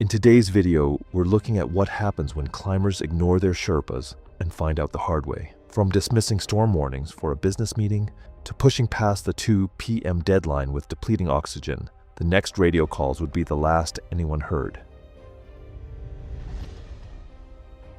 In today's video, we're looking at what happens when climbers ignore their Sherpas and find out the hard way. From dismissing storm warnings for a business meeting to pushing past the 2 p.m. deadline with depleting oxygen, the next radio calls would be the last anyone heard.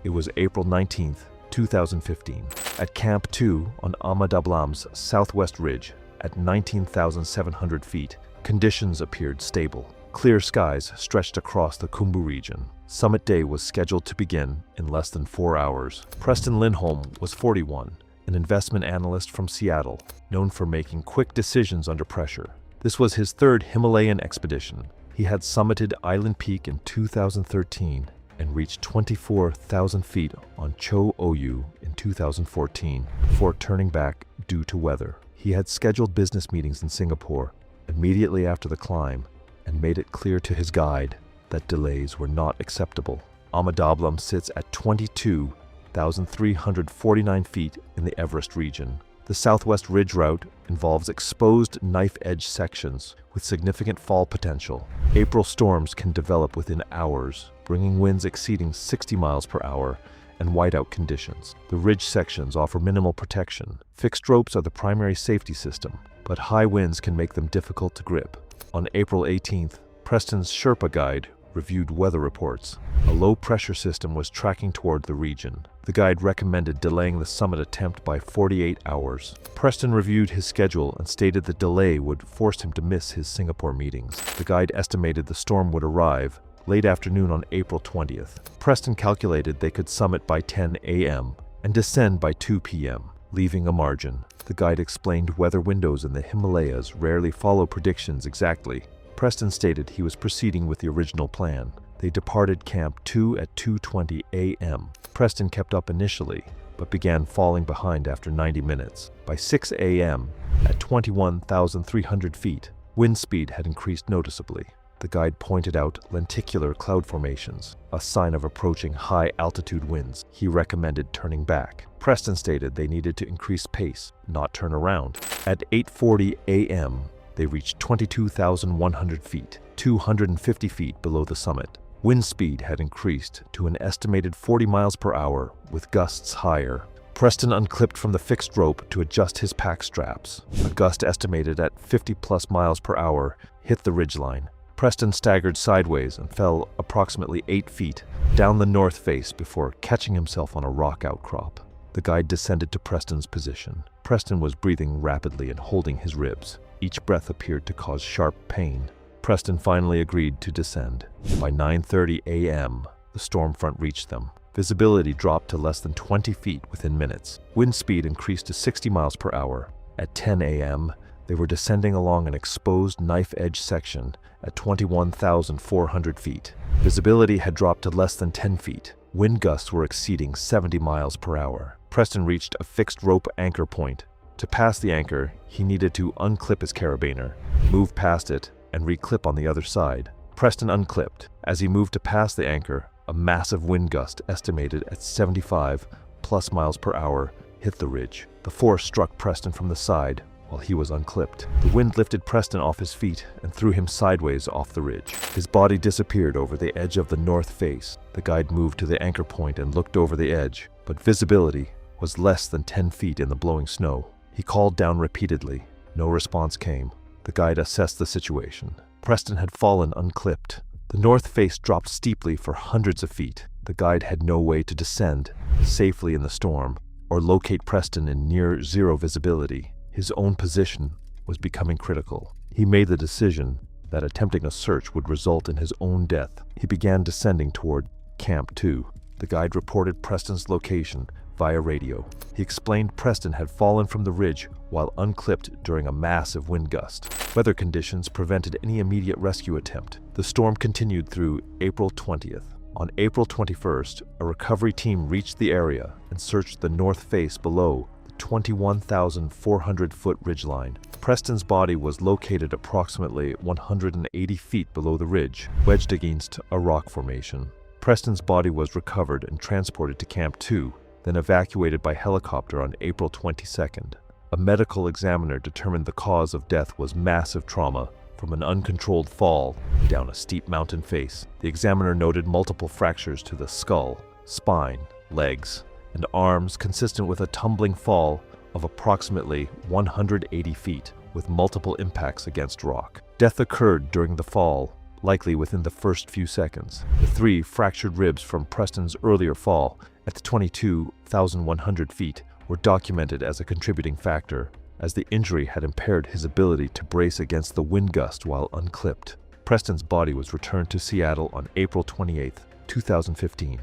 It was April 19th, 2015, at Camp 2 on Amadablam's southwest ridge at 19,700 feet. Conditions appeared stable. Clear skies stretched across the Khumbu region. Summit day was scheduled to begin in less than 4 hours. Preston Lindholm was 41, an investment analyst from Seattle, known for making quick decisions under pressure. This was his third Himalayan expedition. He had summited Island Peak in 2013 and reached 24,000 feet on Cho Oyu in 2014 before turning back due to weather. He had scheduled business meetings in Singapore immediately after the climb and made it clear to his guide that delays were not acceptable. Amadablam sits at 22,349 feet in the Everest region. The southwest ridge route involves exposed knife-edge sections with significant fall potential. April storms can develop within hours, bringing winds exceeding 60 miles per hour and whiteout conditions. The ridge sections offer minimal protection. Fixed ropes are the primary safety system, but high winds can make them difficult to grip. On April 18th, Preston's Sherpa guide reviewed weather reports. A low-pressure system was tracking toward the region. The guide recommended delaying the summit attempt by 48 hours. Preston reviewed his schedule and stated the delay would force him to miss his Singapore meetings. The guide estimated the storm would arrive late afternoon on April 20th. Preston calculated they could summit by 10 a.m. and descend by 2 p.m., leaving a margin. The guide explained weather windows in the Himalayas rarely follow predictions exactly. Preston stated he was proceeding with the original plan. They departed Camp 2 at 2:20 a.m. Preston kept up initially, but began falling behind after 90 minutes. By 6 a.m., at 21,300 feet, wind speed had increased noticeably. The guide pointed out lenticular cloud formations, a sign of approaching high-altitude winds. He recommended turning back. Preston stated they needed to increase pace, not turn around. At 8:40 a.m., they reached 22,100 feet, 250 feet below the summit. Wind speed had increased to an estimated 40 miles per hour, with gusts higher. Preston unclipped from the fixed rope to adjust his pack straps. A gust estimated at 50+ miles per hour hit the ridgeline. Preston staggered sideways and fell approximately 8 feet down the north face before catching himself on a rock outcrop. The guide descended to Preston's position. Preston was breathing rapidly and holding his ribs. Each breath appeared to cause sharp pain. Preston finally agreed to descend. By 9:30 a.m., the storm front reached them. Visibility dropped to less than 20 feet within minutes. Wind speed increased to 60 miles per hour. At 10 a.m., they were descending along an exposed knife-edge section at 21,400 feet. Visibility had dropped to less than 10 feet. Wind gusts were exceeding 70 miles per hour. Preston reached a fixed rope anchor point. To pass the anchor, he needed to unclip his carabiner, move past it, and reclip on the other side. Preston unclipped. As he moved to pass the anchor, a massive wind gust estimated at 75+ miles per hour hit the ridge. The force struck Preston from the side while he was unclipped. The wind lifted Preston off his feet and threw him sideways off the ridge. His body disappeared over the edge of the north face. The guide moved to the anchor point and looked over the edge, but visibility was less than 10 feet in the blowing snow. He called down repeatedly. No response came. The guide assessed the situation. Preston had fallen unclipped. The north face dropped steeply for hundreds of feet. The guide had no way to descend safely in the storm or locate Preston in near zero visibility. His own position was becoming critical. He made the decision that attempting a search would result in his own death. He began descending toward Camp 2. The guide reported Preston's location via radio. He explained Preston had fallen from the ridge while unclipped during a massive wind gust. Weather conditions prevented any immediate rescue attempt. The storm continued through April 20th. On April 21st, a recovery team reached the area and searched the north face below 21,400-foot ridgeline. Preston's body was located approximately 180 feet below the ridge, wedged against a rock formation. Preston's body was recovered and transported to Camp 2, then evacuated by helicopter on April 22nd. A medical examiner determined the cause of death was massive trauma from an uncontrolled fall down a steep mountain face. The examiner noted multiple fractures to the skull, spine, legs, and arms consistent with a tumbling fall of approximately 180 feet with multiple impacts against rock. Death occurred during the fall, likely within the first few seconds. The 3 fractured ribs from Preston's earlier fall at the 22,100 feet were documented as a contributing factor, as the injury had impaired his ability to brace against the wind gust while unclipped. Preston's body was returned to Seattle on April 28, 2015.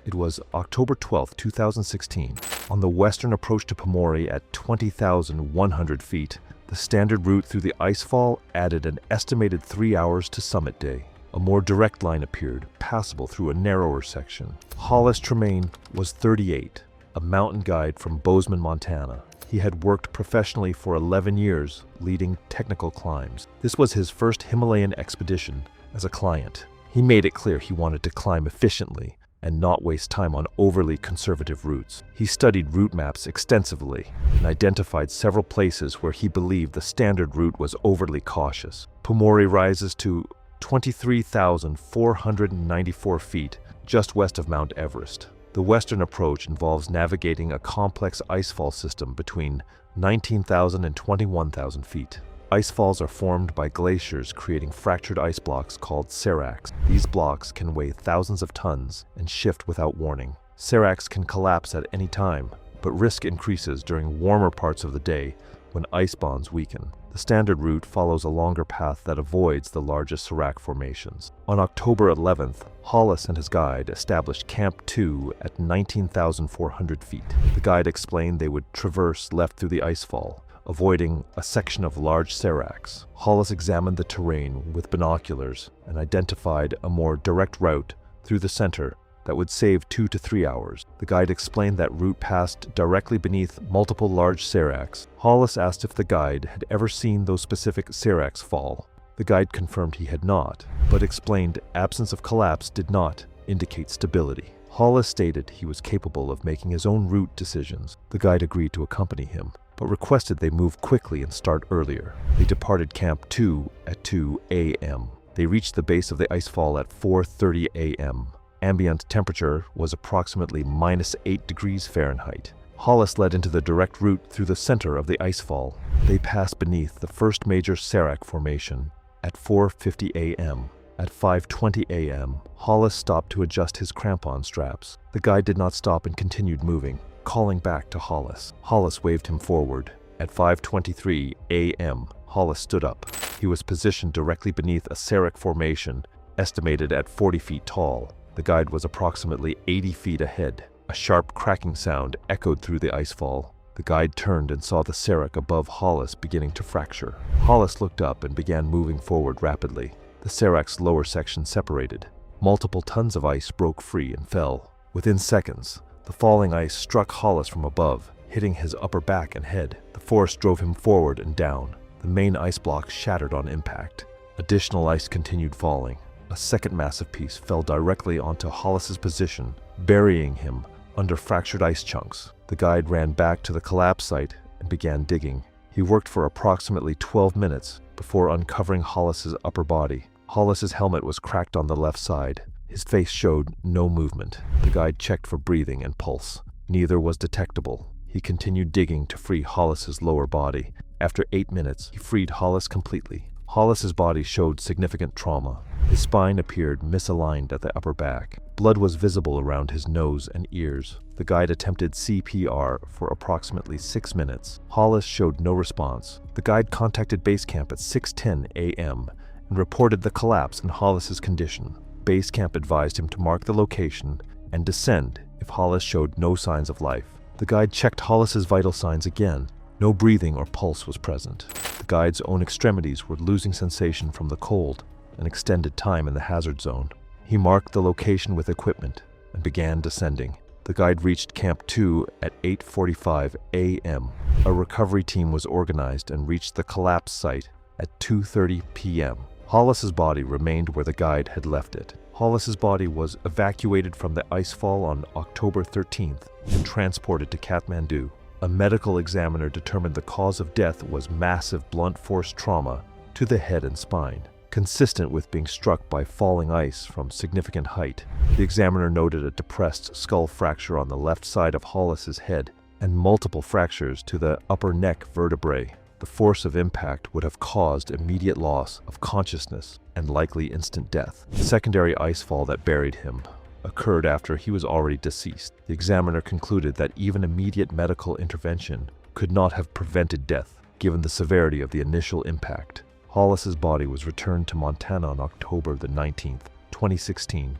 It was October 12, 2016. On the western approach to Pamori at 20,100 feet, the standard route through the icefall added an estimated 3 hours to summit day. A more direct line appeared, passable through a narrower section. Hollis Tremaine was 38, a mountain guide from Bozeman, Montana. He had worked professionally for 11 years, leading technical climbs. This was his first Himalayan expedition as a client. He made it clear he wanted to climb efficiently and not waste time on overly conservative routes. He studied route maps extensively and identified several places where he believed the standard route was overly cautious. Pamori rises to 23,494 feet just west of Mount Everest. The western approach involves navigating a complex icefall system between 19,000 and 21,000 feet. Icefalls are formed by glaciers creating fractured ice blocks called seracs. These blocks can weigh thousands of tons and shift without warning. Seracs can collapse at any time, but risk increases during warmer parts of the day when ice bonds weaken. The standard route follows a longer path that avoids the largest serac formations. On October 11th, Hollis and his guide established Camp 2 at 19,400 feet. The guide explained they would traverse left through the icefall, avoiding a section of large seracs. Hollis examined the terrain with binoculars and identified a more direct route through the center that would save 2 to 3 hours. The guide explained that route passed directly beneath multiple large seracs. Hollis asked if the guide had ever seen those specific seracs fall. The guide confirmed he had not, but explained absence of collapse did not indicate stability. Hollis stated he was capable of making his own route decisions. The guide agreed to accompany him, but requested they move quickly and start earlier. They departed Camp 2 at 2 a.m. They reached the base of the icefall at 4:30 a.m. Ambient temperature was approximately -8 degrees Fahrenheit. Hollis led into the direct route through the center of the icefall. They passed beneath the first major serac formation at 4:50 a.m. At 5:20 a.m., Hollis stopped to adjust his crampon straps. The guide did not stop and continued moving, calling back to Hollis. Hollis waved him forward. At 5:23 a.m., Hollis stood up. He was positioned directly beneath a serac formation, estimated at 40 feet tall. The guide was approximately 80 feet ahead. A sharp cracking sound echoed through the icefall. The guide turned and saw the serac above Hollis beginning to fracture. Hollis looked up and began moving forward rapidly. The serac's lower section separated. Multiple tons of ice broke free and fell. Within seconds, the falling ice struck Hollis from above, hitting his upper back and head. The force drove him forward and down. The main ice block shattered on impact. Additional ice continued falling. A second massive piece fell directly onto Hollis's position, burying him under fractured ice chunks. The guide ran back to the collapse site and began digging. He worked for approximately 12 minutes before uncovering Hollis's upper body. Hollis's helmet was cracked on the left side. His face showed no movement. The guide checked for breathing and pulse. Neither was detectable. He continued digging to free Hollis's lower body. After 8 minutes, he freed Hollis completely. Hollis's body showed significant trauma. His spine appeared misaligned at the upper back. Blood was visible around his nose and ears. The guide attempted CPR for approximately 6 minutes. Hollis showed no response. The guide contacted base camp at 6:10 a.m. and reported the collapse in Hollis's condition. Base camp advised him to mark the location and descend if Hollis showed no signs of life. The guide checked Hollis's vital signs again. No breathing or pulse was present. The guide's own extremities were losing sensation from the cold and extended time in the hazard zone. He marked the location with equipment and began descending. The guide reached Camp 2 at 8:45 a.m. A recovery team was organized and reached the collapse site at 2:30 p.m. Hollis's body remained where the guide had left it. Hollis's body was evacuated from the icefall on October 13th and transported to Kathmandu. A medical examiner determined the cause of death was massive blunt force trauma to the head and spine, consistent with being struck by falling ice from significant height. The examiner noted a depressed skull fracture on the left side of Hollis's head and multiple fractures to the upper neck vertebrae. The force of impact would have caused immediate loss of consciousness and likely instant death. The secondary ice fall that buried him occurred after he was already deceased. The examiner concluded that even immediate medical intervention could not have prevented death, given the severity of the initial impact. Hollis's body was returned to Montana on October the 19th, 2016.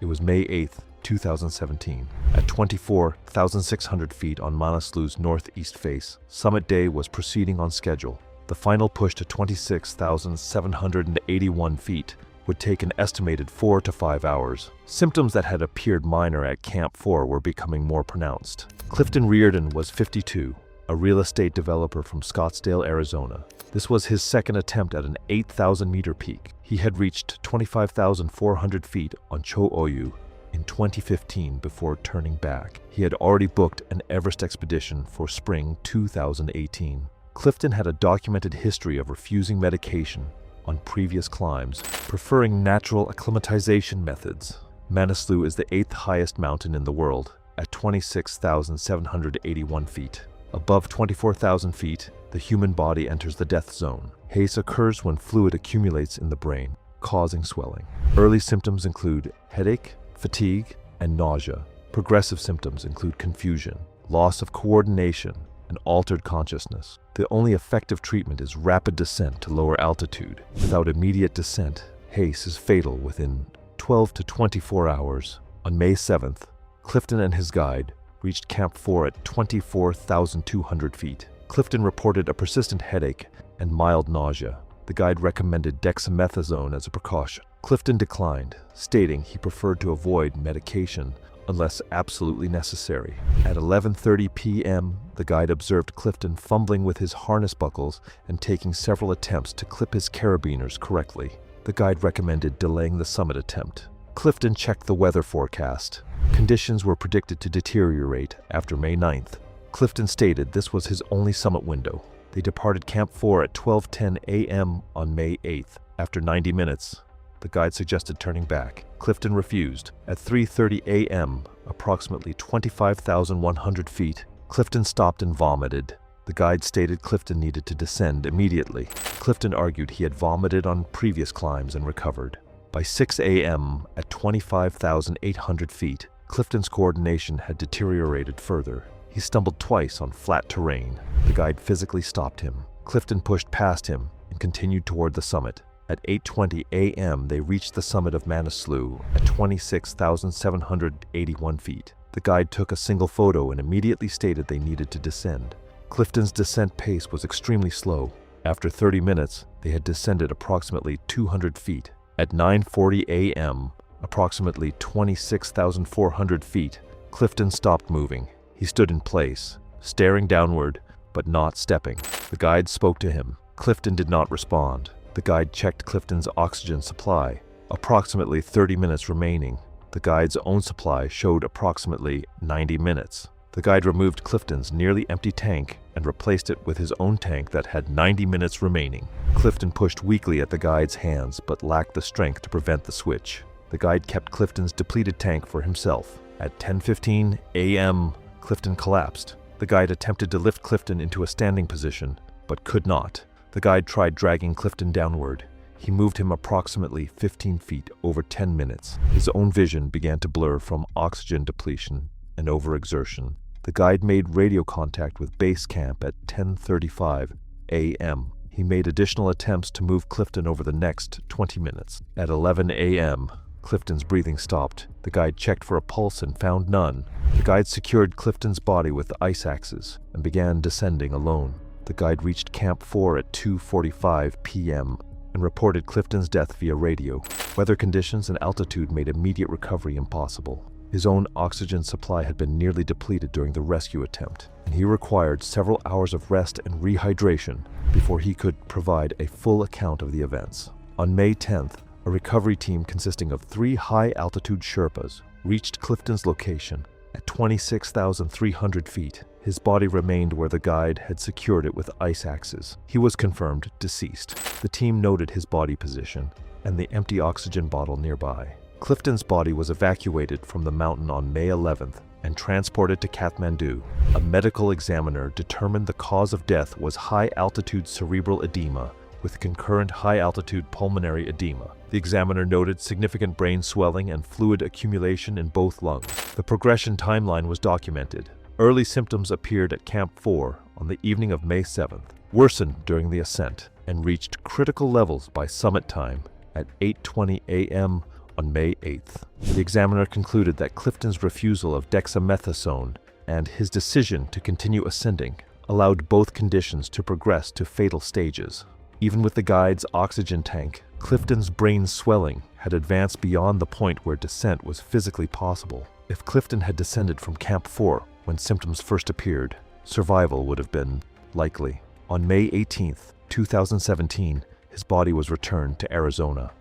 It was May 8th, 2017. At 24,600 feet on Manaslu's northeast face, summit day was proceeding on schedule. The final push to 26,781 feet would take an estimated 4 to 5 hours. Symptoms that had appeared minor at Camp 4 were becoming more pronounced. Clifton Reardon was 52, a real estate developer from Scottsdale, Arizona. This was his second attempt at an 8,000-meter peak. He had reached 25,400 feet on Cho-Oyu in 2015 before turning back. He had already booked an Everest expedition for spring 2018. Clifton had a documented history of refusing medication on previous climbs, preferring natural acclimatization methods. Manaslu is the 8th highest mountain in the world, at 26,781 feet. Above 24,000 feet, the human body enters the death zone. Haze occurs when fluid accumulates in the brain, causing swelling. Early symptoms include headache, fatigue, and nausea. Progressive symptoms include confusion, loss of coordination, and altered consciousness. The only effective treatment is rapid descent to lower altitude. Without immediate descent, haze is fatal within 12 to 24 hours. On May 7th, Clifton and his guide reached Camp 4 at 24,200 feet. Clifton reported a persistent headache and mild nausea. The guide recommended dexamethasone as a precaution. Clifton declined, stating he preferred to avoid medication unless absolutely necessary. At 11:30 p.m., the guide observed Clifton fumbling with his harness buckles and taking several attempts to clip his carabiners correctly. The guide recommended delaying the summit attempt. Clifton checked the weather forecast. Conditions were predicted to deteriorate after May 9th. Clifton stated this was his only summit window. They departed Camp 4 at 12:10 a.m. on May 8th. After 90 minutes, the guide suggested turning back. Clifton refused. At 3:30 a.m., approximately 25,100 feet, Clifton stopped and vomited. The guide stated Clifton needed to descend immediately. Clifton argued he had vomited on previous climbs and recovered. By 6 a.m., at 25,800 feet, Clifton's coordination had deteriorated further. He stumbled twice on flat terrain. The guide physically stopped him. Clifton pushed past him and continued toward the summit. At 8:20 a.m., they reached the summit of Manaslu at 26,781 feet. The guide took a single photo and immediately stated they needed to descend. Clifton's descent pace was extremely slow. After 30 minutes, they had descended approximately 200 feet. At 9:40 a.m., approximately 26,400 feet, Clifton stopped moving. He stood in place, staring downward, but not stepping. The guide spoke to him. Clifton did not respond. The guide checked Clifton's oxygen supply. Approximately 30 minutes remaining. The guide's own supply showed approximately 90 minutes. The guide removed Clifton's nearly empty tank and replaced it with his own tank that had 90 minutes remaining. Clifton pushed weakly at the guide's hands but lacked the strength to prevent the switch. The guide kept Clifton's depleted tank for himself. At 10:15 a.m., Clifton collapsed. The guide attempted to lift Clifton into a standing position, but could not. The guide tried dragging Clifton downward. He moved him approximately 15 feet over 10 minutes. His own vision began to blur from oxygen depletion and overexertion. The guide made radio contact with base camp at 10:35 a.m. He made additional attempts to move Clifton over the next 20 minutes. At 11 a.m., Clifton's breathing stopped. The guide checked for a pulse and found none. The guide secured Clifton's body with ice axes and began descending alone. The guide reached Camp 4 at 2:45 p.m. and reported Clifton's death via radio. Weather conditions and altitude made immediate recovery impossible. His own oxygen supply had been nearly depleted during the rescue attempt, and he required several hours of rest and rehydration before he could provide a full account of the events. On May 10th, a recovery team consisting of 3 high-altitude Sherpas reached Clifton's location At 26,300 feet, his body remained where the guide had secured it with ice axes. He was confirmed deceased. The team noted his body position and the empty oxygen bottle nearby. Clifton's body was evacuated from the mountain on May 11th and transported to Kathmandu. A medical examiner determined the cause of death was high-altitude cerebral edema with concurrent high-altitude pulmonary edema. The examiner noted significant brain swelling and fluid accumulation in both lungs. The progression timeline was documented. Early symptoms appeared at Camp 4 on the evening of May 7th, worsened during the ascent, and reached critical levels by summit time at 8:20 a.m. on May 8th. The examiner concluded that Clifton's refusal of dexamethasone and his decision to continue ascending allowed both conditions to progress to fatal stages. Even with the guide's oxygen tank, Clifton's brain swelling had advanced beyond the point where descent was physically possible. If Clifton had descended from Camp 4 when symptoms first appeared, survival would have been likely. On May 18th, 2017, his body was returned to Arizona.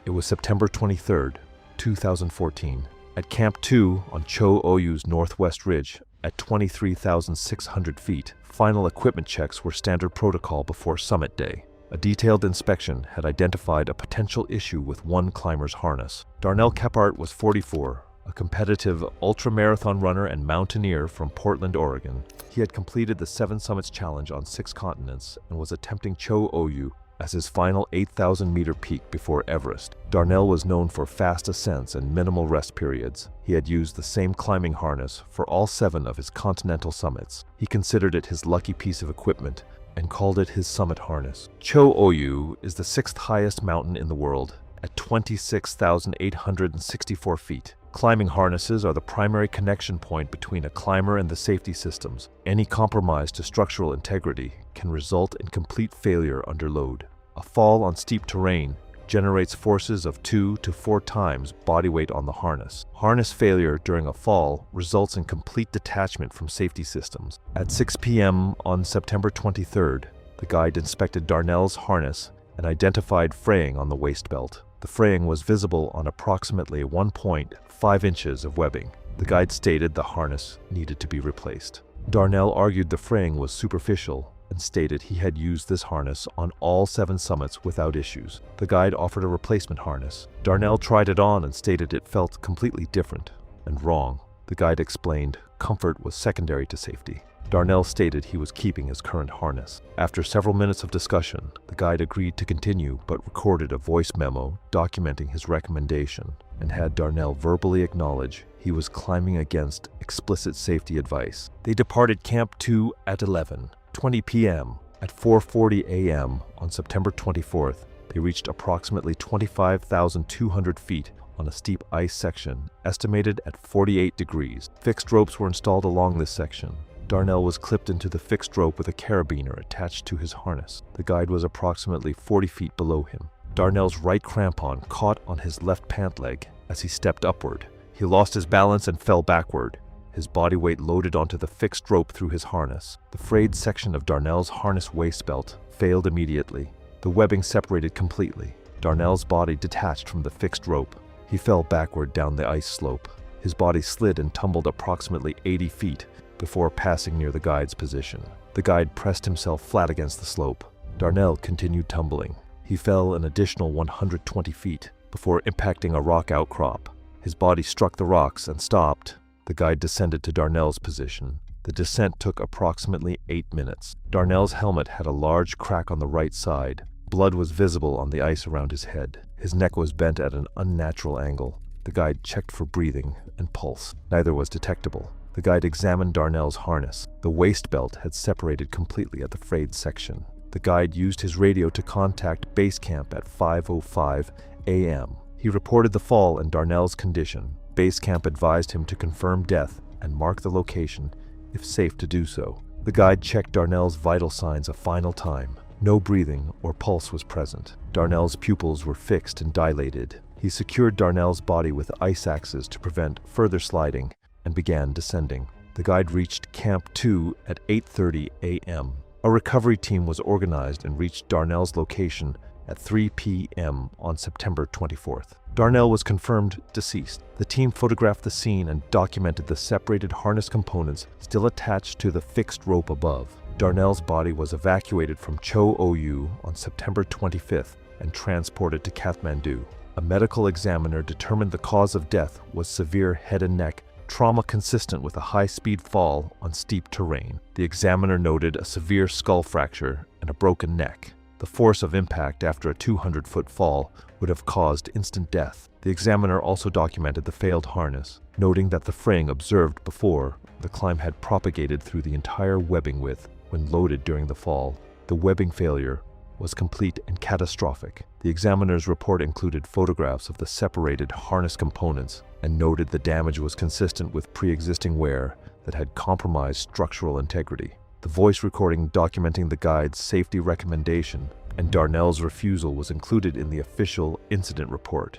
It was September 23rd, 2014. At Camp 2 on Cho Oyu's northwest ridge, at 23,600 feet, final equipment checks were standard protocol before summit day. A detailed inspection had identified a potential issue with one climber's harness. Darnell Kephart was 44, a competitive ultramarathon runner and mountaineer from Portland, Oregon. He had completed the 7 Summits Challenge on 6 continents and was attempting Cho Oyu as his final 8,000-meter peak before Everest. Darnell was known for fast ascents and minimal rest periods. He had used the same climbing harness for all 7 of his continental summits. He considered it his lucky piece of equipment and called it his summit harness. Cho Oyu is the 6th highest mountain in the world at 26,864 feet. Climbing harnesses are the primary connection point between a climber and the safety systems. Any compromise to structural integrity can result in complete failure under load. A fall on steep terrain generates forces of 2 to 4 times body weight on the harness. Harness failure during a fall results in complete detachment from safety systems. At 6 p.m. on September 23rd, the guide inspected Darnell's harness and identified fraying on the waist belt. The fraying was visible on approximately 1.5 inches of webbing. The guide stated the harness needed to be replaced. Darnell argued the fraying was superficial and stated he had used this harness on all 7 summits without issues. The guide offered a replacement harness. Darnell tried it on and stated it felt completely different and wrong. The guide explained comfort was secondary to safety. Darnell stated he was keeping his current harness. After several minutes of discussion, the guide agreed to continue but recorded a voice memo documenting his recommendation and had Darnell verbally acknowledge he was climbing against explicit safety advice. They departed Camp 2 at 11:20 p.m. At 4:40 a.m. on September 24th, they reached approximately 25,200 feet on a steep ice section, estimated at 48 degrees. Fixed ropes were installed along this section. Darnell was clipped into the fixed rope with a carabiner attached to his harness. The guide was approximately 40 feet below him. Darnell's right crampon caught on his left pant leg as he stepped upward. He lost his balance and fell backward. His body weight loaded onto the fixed rope through his harness. The frayed section of Darnell's harness waist belt failed immediately. The webbing separated completely. Darnell's body detached from the fixed rope. He fell backward down the ice slope. His body slid and tumbled approximately 80 feet before passing near the guide's position. The guide pressed himself flat against the slope. Darnell continued tumbling. He fell an additional 120 feet before impacting a rock outcrop. His body struck the rocks and stopped. The guide descended to Darnell's position. The descent took approximately 8 minutes. Darnell's helmet had a large crack on the right side. Blood was visible on the ice around his head. His neck was bent at an unnatural angle. The guide checked for breathing and pulse. Neither was detectable. The guide examined Darnell's harness. The waist belt had separated completely at the frayed section. The guide used his radio to contact base camp at 5:05 a.m. He reported the fall and Darnell's condition. Base camp advised him to confirm death and mark the location if safe to do so. The guide checked Darnell's vital signs a final time. No breathing or pulse was present. Darnell's pupils were fixed and dilated. He secured Darnell's body with ice axes to prevent further sliding and began descending. The guide reached Camp 2 at 8:30 a.m. A recovery team was organized and reached Darnell's location at 3 p.m. on September 24th. Darnell was confirmed deceased. The team photographed the scene and documented the separated harness components still attached to the fixed rope above. Darnell's body was evacuated from Cho Oyu on September 25th and transported to Kathmandu. A medical examiner determined the cause of death was severe head and neck trauma consistent with a high-speed fall on steep terrain. The examiner noted a severe skull fracture and a broken neck. The force of impact after a 200-foot fall would have caused instant death. The examiner also documented the failed harness, noting that the fraying observed before the climb had propagated through the entire webbing width when loaded during the fall. The webbing failure was complete and catastrophic. The examiner's report included photographs of the separated harness components and noted the damage was consistent with pre-existing wear that had compromised structural integrity. The voice recording documenting the guide's safety recommendation and Darnell's refusal was included in the official incident report.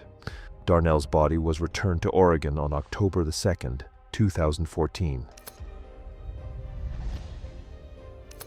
Darnell's body was returned to Oregon on October 2nd, 2014.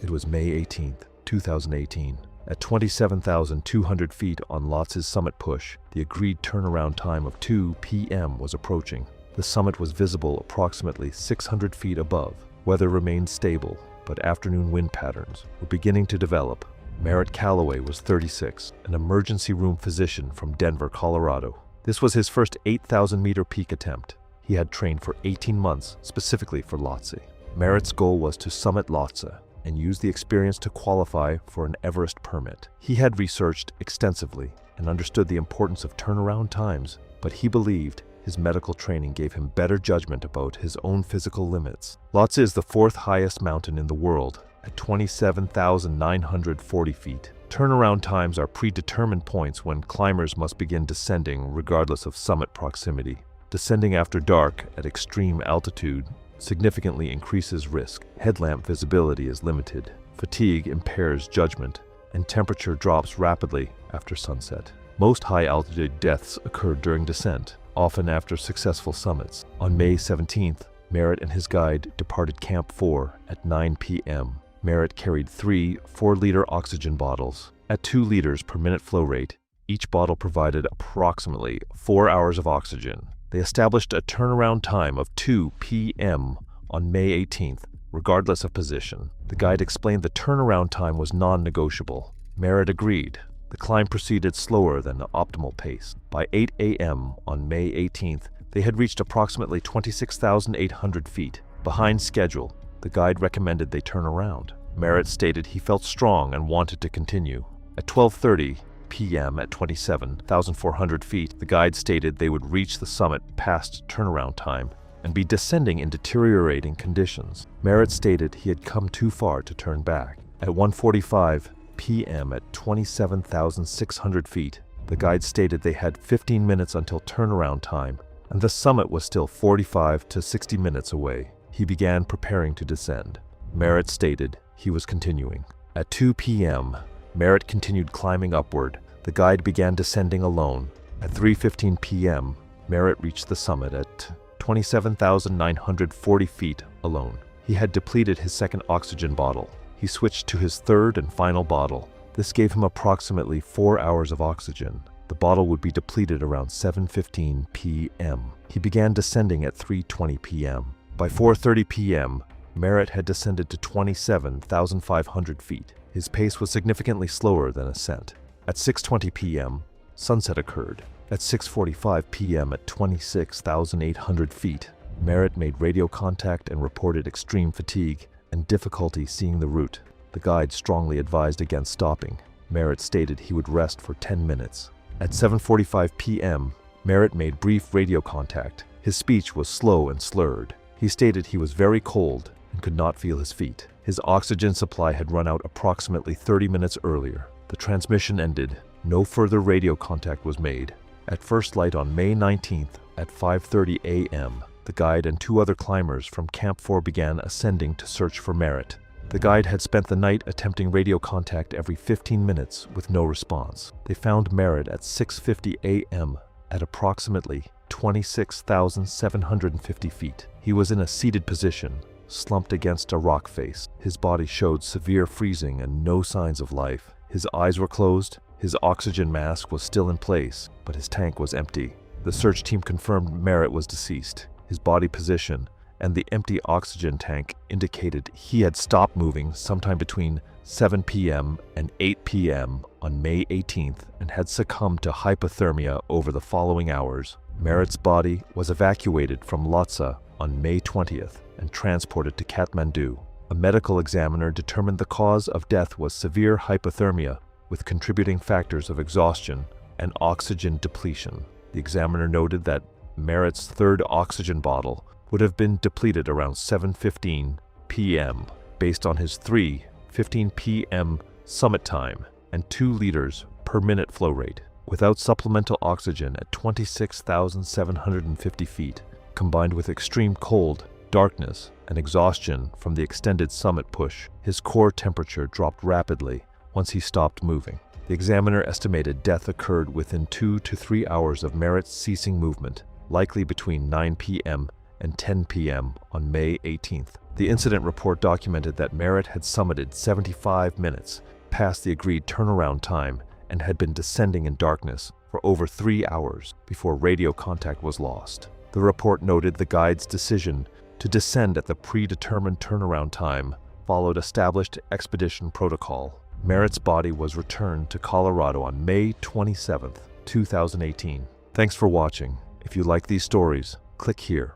It was May 18th, 2018. At 27,200 feet on Lotz's summit push, the agreed turnaround time of 2 p.m. was approaching. The summit was visible approximately 600 feet above. Weather remained stable, but afternoon wind patterns were beginning to develop. Merritt Calloway was 36, an emergency room physician from Denver, Colorado. This was his first 8,000-meter peak attempt. He had trained for 18 months specifically for Lhotse. Merritt's goal was to summit Lhotse and use the experience to qualify for an Everest permit. He had researched extensively and understood the importance of turnaround times, but he believed his medical training gave him better judgment about his own physical limits. Lhotse is the fourth highest mountain in the world at 27,940 feet. Turnaround times are predetermined points when climbers must begin descending regardless of summit proximity. Descending after dark at extreme altitude significantly increases risk. Headlamp visibility is limited, fatigue impairs judgment, and temperature drops rapidly after sunset. Most high-altitude deaths occur during descent, often after successful summits. On May 17th, Merritt and his guide departed Camp 4 at 9 p.m. Merritt carried 3 4-liter oxygen bottles. At 2 liters per minute flow rate, each bottle provided approximately 4 hours of oxygen. They established a turnaround time of 2 p.m. on May 18th, regardless of position. The guide explained the turnaround time was non-negotiable. Merritt agreed. The climb proceeded slower than the optimal pace. By 8 a.m. on May 18th, they had reached approximately 26,800 feet. Behind schedule, the guide recommended they turn around. Merritt stated he felt strong and wanted to continue. At 12:30 p.m. at 27,400 feet, the guide stated they would reach the summit past turnaround time and be descending in deteriorating conditions. Merritt stated he had come too far to turn back. At 1:45 p.m. at 27,600 feet, the guide stated they had 15 minutes until turnaround time, and the summit was still 45 to 60 minutes away. He began preparing to descend. Merritt stated he was continuing. At 2 p.m., Merritt continued climbing upward. The guide began descending alone. At 3:15 p.m., Merritt reached the summit at 27,940 feet alone. He had depleted his second oxygen bottle. He switched to his third and final bottle. This gave him approximately 4 hours of oxygen. The bottle would be depleted around 7:15 p.m. He began descending at 3:20 p.m. By 4:30 p.m., Merritt had descended to 27,500 feet. His pace was significantly slower than ascent. At 6:20 p.m., sunset occurred. At 6:45 p.m. at 26,800 feet, Merritt made radio contact and reported extreme fatigue and difficulty seeing the route. The guide strongly advised against stopping. Merritt stated he would rest for 10 minutes. At 7:45 p.m., Merritt made brief radio contact. His speech was slow and slurred. He stated he was very cold and could not feel his feet. His oxygen supply had run out approximately 30 minutes earlier. The transmission ended. No further radio contact was made. At first light on May 19th at 5:30 a.m., the guide and 2 other climbers from Camp 4 began ascending to search for Merritt. The guide had spent the night attempting radio contact every 15 minutes with no response. They found Merritt at 6:50 a.m. at approximately 26,750 feet. He was in a seated position, slumped against a rock face. His body showed severe freezing and no signs of life. His eyes were closed. His oxygen mask was still in place, but his tank was empty. The search team confirmed Merritt was deceased. His body position and the empty oxygen tank indicated he had stopped moving sometime between 7 p.m. and 8 p.m. on May 18th and had succumbed to hypothermia over the following hours. Merritt's body was evacuated from Lhasa on May 20th and transported to Kathmandu. A medical examiner determined the cause of death was severe hypothermia with contributing factors of exhaustion and oxygen depletion. The examiner noted that Merritt's third oxygen bottle would have been depleted around 7:15 p.m. based on his 3:15 p.m. summit time and 2 liters per minute flow rate. Without supplemental oxygen at 26,750 feet, combined with extreme cold, darkness, and exhaustion from the extended summit push, his core temperature dropped rapidly once he stopped moving. The examiner estimated death occurred within 2 to 3 hours of Merritt's ceasing movement, likely between 9 p.m. and 10 p.m. on May 18th. The incident report documented that Merritt had summited 75 minutes past the agreed turnaround time and had been descending in darkness for over 3 hours before radio contact was lost. The report noted the guide's decision to descend at the predetermined turnaround time followed established expedition protocol. Merritt's body was returned to Colorado on May 27, 2018. Thanks for watching. If you like these stories, click here.